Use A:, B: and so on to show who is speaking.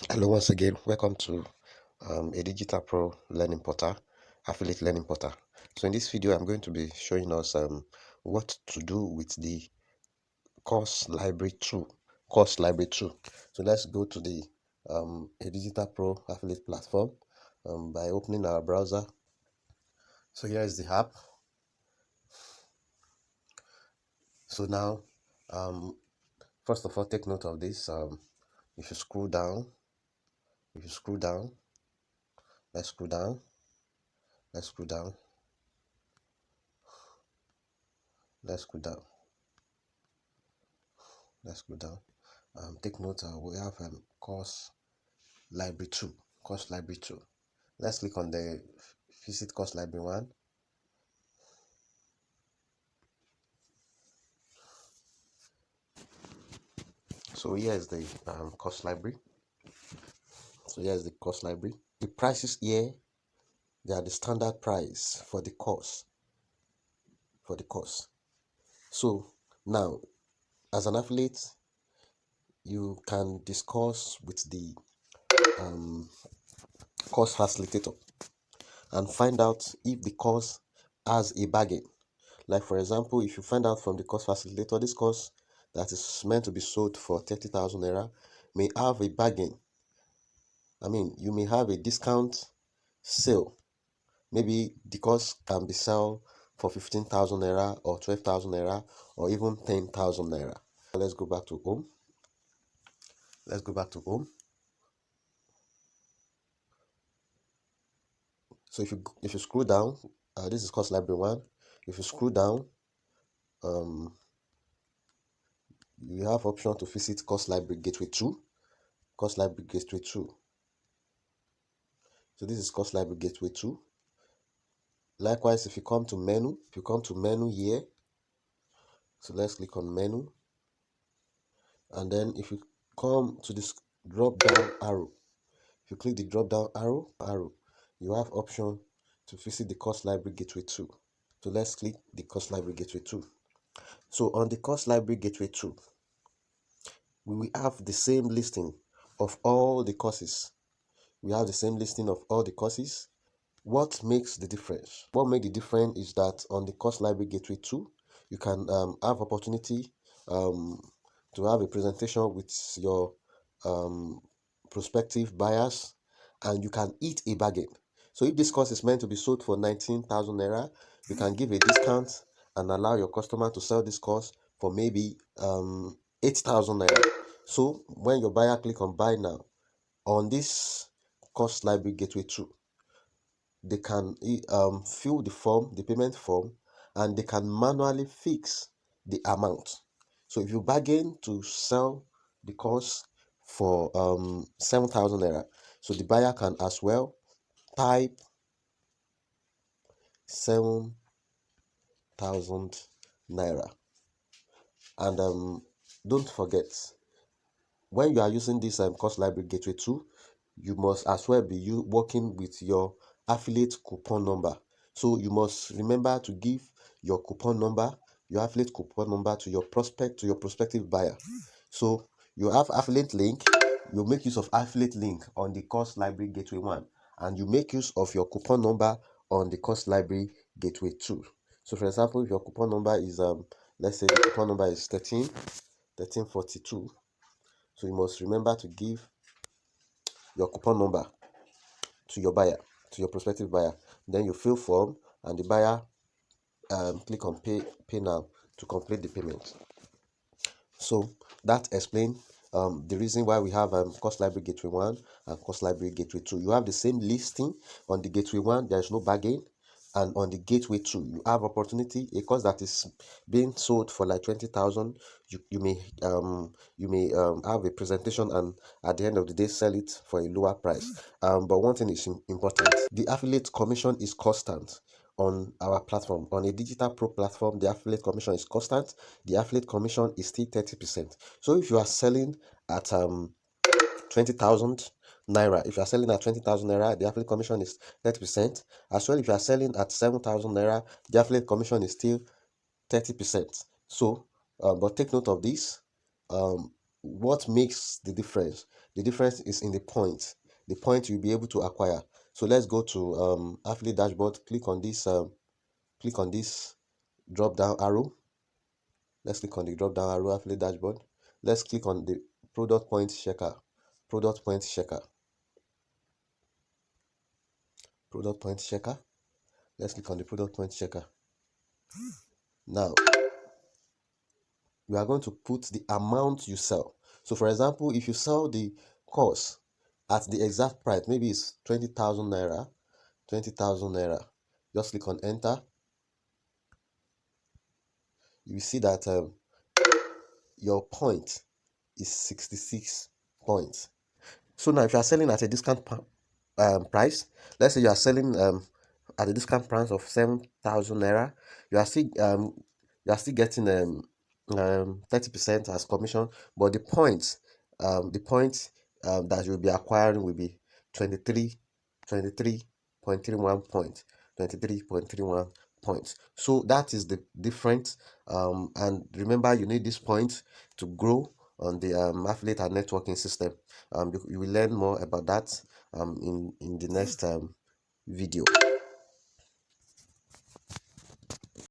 A: Hello, once again. Welcome to Adigitapro Learning Portal, Affiliate Learning Portal. So in this video, I'm going to be showing us what to do with the course library tool. So let's go to the Adigitapro Affiliate platform by opening our browser. So here is the app. So now, first of all, take note of this. If you scroll down, let's scroll down. Let's scroll down. Let's scroll down. Let's go down. Take note, we have course library 2. Let's click on the visit course library 1. So here is the course library. The prices here, they are the standard price for the course. So now, as an affiliate, you can discuss with the course facilitator and find out if the course has a bargain. Like for example, if you find out from the course facilitator, this course that is meant to be sold for 30,000 naira may have a bargain. You may have a discount sale. Maybe the course can be sold for 15,000 naira or 12,000 naira or even 10,000 naira. Let's go back to home. So if you scroll down, this is course library 1. If you scroll down, you have option to visit course library gateway 2. So this is course library gateway 2. Likewise, if you come to menu here, so let's click on menu, and then if you come to this drop down arrow, if you click the drop down arrow, you have option to visit the course library gateway 2. So let's click the course library gateway 2. So on the course library gateway 2, we will have the same listing of all the courses. What makes the difference? What makes the difference is that on the course library gateway 2, you can have opportunity to have a presentation with your prospective buyers, and you can eat a bargain. So if this course is meant to be sold for 19,000 naira, you can give a discount and allow your customer to sell this course for maybe 8,000 naira. So when your buyer click on buy now on this course library gateway 2, they can fill the payment form, and they can manually fix the amount. So if you bargain to sell the course for 7,000 naira, so the buyer can as well type 7,000 naira. And don't forget, when you are using this course library gateway 2, you must as well be working with your affiliate coupon number. So you must remember to give your affiliate coupon number to your prospective buyer. So you have affiliate link, you make use of affiliate link on the course library gateway 1, and you make use of your coupon number on the course library gateway 2. So for example, if your coupon number is let's say the coupon number is 1342, so you must remember to give your coupon number to your prospective buyer. Then you fill form, and the buyer click on pay now to complete the payment. So that explains the reason why we have course library gateway 1 and course library gateway 2. You have the same listing. On the gateway 1, there is no bargain, and on the gateway 2, you have opportunity. A course that is being sold for like 20,000, you may have a presentation, and at the end of the day sell it for a lower price. But one thing is important: the affiliate commission is constant. On our platform, on Adigitapro platform, the affiliate commission is constant. The affiliate commission is still 30%. So if you are selling at 20,000 naira, the affiliate commission is 30%. As well, if you are selling at 7,000 naira, the affiliate commission is still 30%. So but take note of this. What makes the difference? The difference is in the point you'll be able to acquire. So let's go to affiliate dashboard. Click on this drop down arrow. Let's click on the drop down arrow, affiliate dashboard. Let's click on the product point checker. Product point checker. Product point checker. Let's click on the product point checker. Now we are going to put the amount you sell. So for example, if you sell the course at the exact price, maybe it's 20,000 naira, 20,000 naira. Just click on enter. You see that your point is 66 points. So now if you are selling at a discount price, let's say you are selling at a discount price of 7,000 naira, you are still getting 30% as commission, but the points that you'll be acquiring will be 23.31 points. 23.31 points. So that is the difference. And remember, you need this point to grow on the affiliate and networking system. You will learn more about that in the next video.